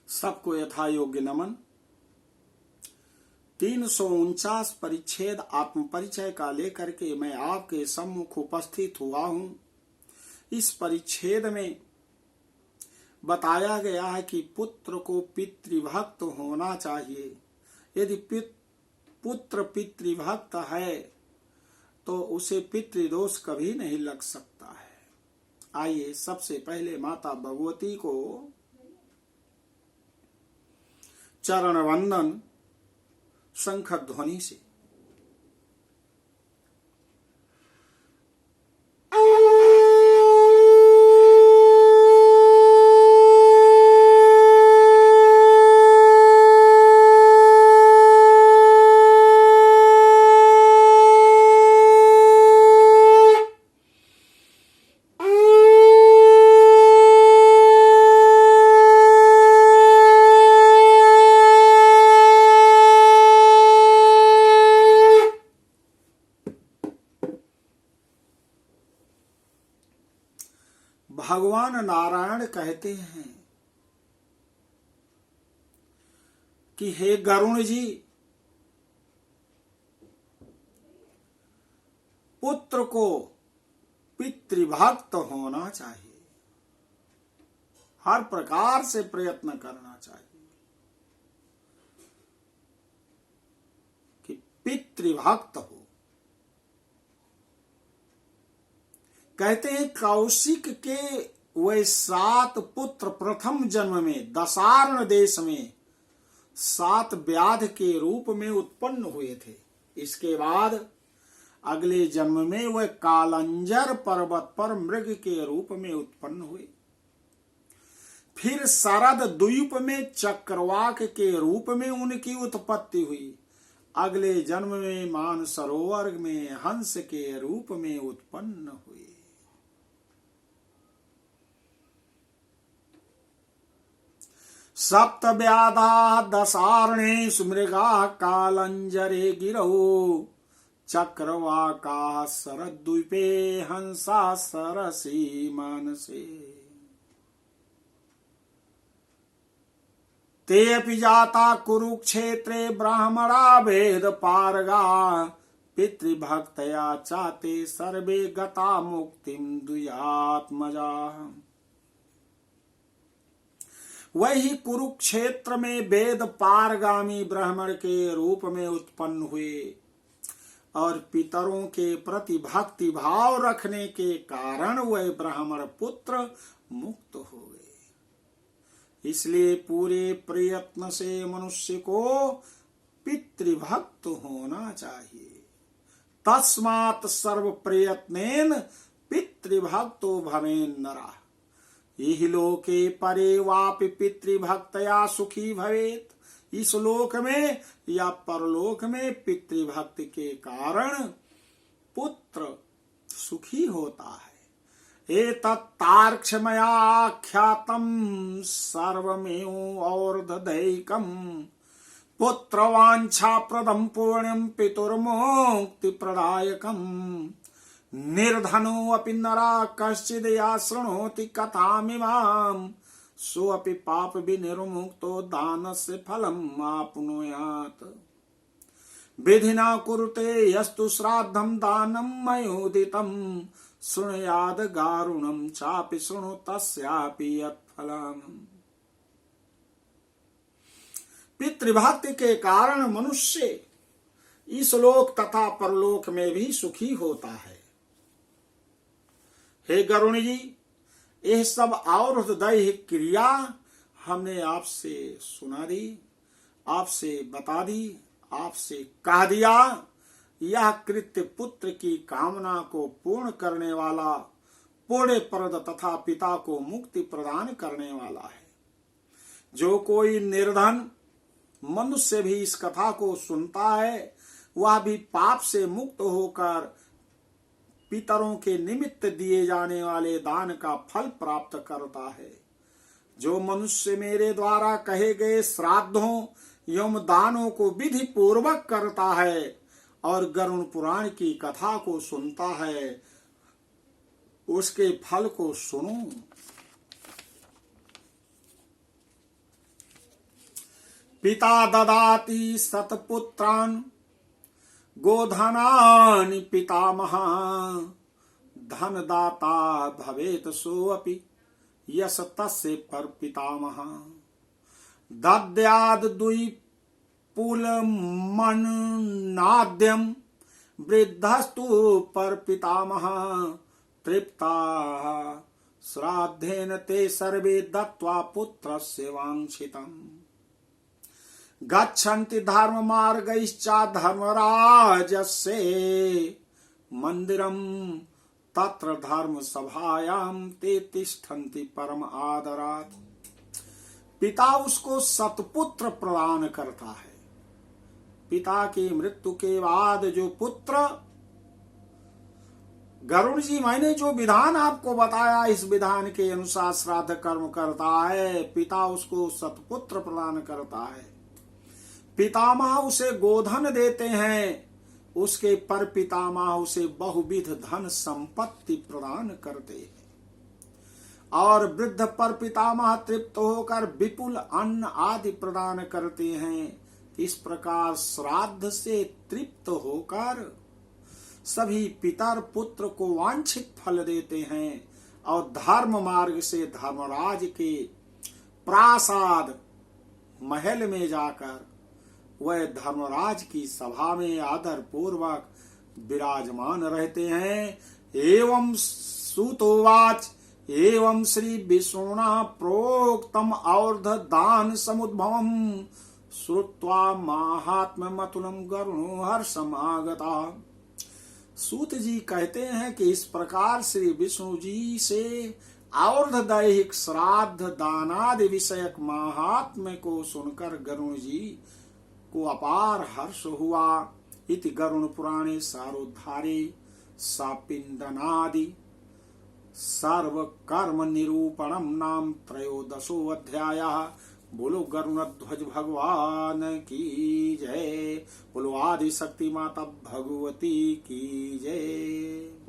सबको यथा योग्य नमन। 349 परिच्छेद आत्म परिचय का लेकर के मैं आपके सम्मुख उपस्थित हुआ हूं। इस परिच्छेद में बताया गया है कि पुत्र को पितृभक्त होना चाहिए। यदि पुत्र पितृभक्त है तो उसे पितृदोष कभी नहीं लग सकता है। आइए सबसे पहले माता भगवती को चरण वंदन शंख ध्वनि से। भगवान नारायण कहते हैं कि हे गरुण जी, पुत्र को पितृभक्त होना चाहिए, हर प्रकार से प्रयत्न करना चाहिए कि पितृभक्त हो। कहते हैं कौशिक के वे 7 पुत्र प्रथम जन्म में दशारण देश में 7 व्याध के रूप में उत्पन्न हुए थे। इसके बाद अगले जन्म में वह कालंजर पर्वत पर मृग के रूप में उत्पन्न हुए। फिर शरद द्वीप में चक्रवाक के रूप में उनकी उत्पत्ति हुई। अगले जन्म में मानसरोवर में हंस के रूप में उत्पन्न हुए। सप्त व्याधा दशारणेषु मृगा कालंजरे गिरौ चक्रवाका शरद्वीपे हंसा सरसी मानसे। ते अपि जाता कुरुक्षेत्रे ब्राह्मणा भेद पारगा पितृभक्तया चाते सर्वे गता मुक्तिम दुयात्मजा। वही कुरुक्षेत्र में वेद पारगामी ब्राह्मण के रूप में उत्पन्न हुए और पितरों के प्रति भक्ति भाव रखने के कारण वह ब्राह्मण पुत्र मुक्त हो गए। इसलिए पूरे प्रयत्न से मनुष्य को पितृभक्त होना चाहिए। तस्मात् सर्व प्रयत्नेन पितृभक्तो भवेन् नरः इह लोके परे वापि पितृभक्तया सुखी भवेत्। इस लोक में या परलोक में पितृभक्ति के कारण पुत्र सुखी होता है। एतत्तार्क्ष्यमया आख्यातम् सर्वमेव और्धदैकम् पुत्रवाञ्छाप्रदम् पुण्यम् पितुर्मुक्तिप्रदायकम्। निर्धनो अपि नरा कश्चिद् या शृणोति कथामिमाम् सोऽपि पाप विनिर्मुक्तो दानस्य फलम् आप्नुयात्। विधिना कुरुते यस्तु श्राद्धं दानं मयोदितं शृणुयाद् गारुणं चापि शृणु तस्यापि यत्फलम्। पितृभक्ति के कारण मनुष्य इस लोक तथा परलोक में भी सुखी होता है। हे गरुण जी, यह सब और्ध्वदैहिक क्रिया हमने आपसे सुना दी, आपसे बता दी, आपसे कह दिया। यह कृत्य पुत्र की कामना को पूर्ण करने वाला, पुण्यप्रद तथा पिता को मुक्ति प्रदान करने वाला है। जो कोई निर्धन मनुष्य भी इस कथा को सुनता है वह भी पाप से मुक्त होकर पितरों के निमित्त दिए जाने वाले दान का फल प्राप्त करता है। जो मनुष्य मेरे द्वारा कहे गए श्राद्धों एवं दानों को विधि पूर्वक करता है और गरुण पुराण की कथा को सुनता है, उसके फल को सुनो। पिता ददाति सतपुत्रान् गोधनानि पितामहा धनदाता भवेत सोऽपि यस तस्य पर पितामहा दद्याद् द्विपुलमन्नाद्यम् वृद्धस्तु पर पितामहा तृप्ता श्राद्धेन ते सर्वे दत्त्वा पुत्रस्य वाञ्छितम् गच्छन्ति धर्ममार्गैश्च धर्मराजस्य मन्दिरम् तत्र धर्म सभायां ते तिष्ठन्ति परम आदरात्। पिता उसको सतपुत्र प्रदान करता है। पिता की मृत्यु के बाद जो पुत्र, गरुड़ जी मैंने जो विधान आपको बताया इस विधान के अनुसार श्राद्ध कर्म करता है, पिता उसको सतपुत्र प्रदान करता है। पितामह उसे गोधन देते हैं, उसके पर पितामह उसे बहुविध धन संपत्ति प्रदान करते हैं। और वृद्ध पर पितामह तृप्त होकर विपुल अन्न आदि प्रदान करते हैं। इस प्रकार श्राद्ध से तृप्त होकर सभी पितर पुत्र को वांछित फल देते हैं और धर्म मार्ग से धर्मराज के प्रासाद महल में जाकर वह धर्मराज की सभा में आदर पूर्वक विराजमान रहते हैं। एवं सूतोवाच एवं श्री विष्णुना प्रोक्तम और्ध दान समुद्भवम श्रुत्वा माहात्म्यमतुलम गरुणो हर्षमागता। सूत जी कहते हैं कि इस प्रकार श्री विष्णु जी से और्ध दैहिक श्राद्ध दानादि विषयक महात्म्य को सुनकर गरुण जी को अपार हर्ष हुआ। इति गरुण पुराणे सारोद्धारे सापिंडनादि सर्व कर्म निरूपणम नाम त्रयोदशो अध्यायः। बोलो गरुण ध्वज भगवान की जय। बोलो आदि शक्ति माता भगवती की जय।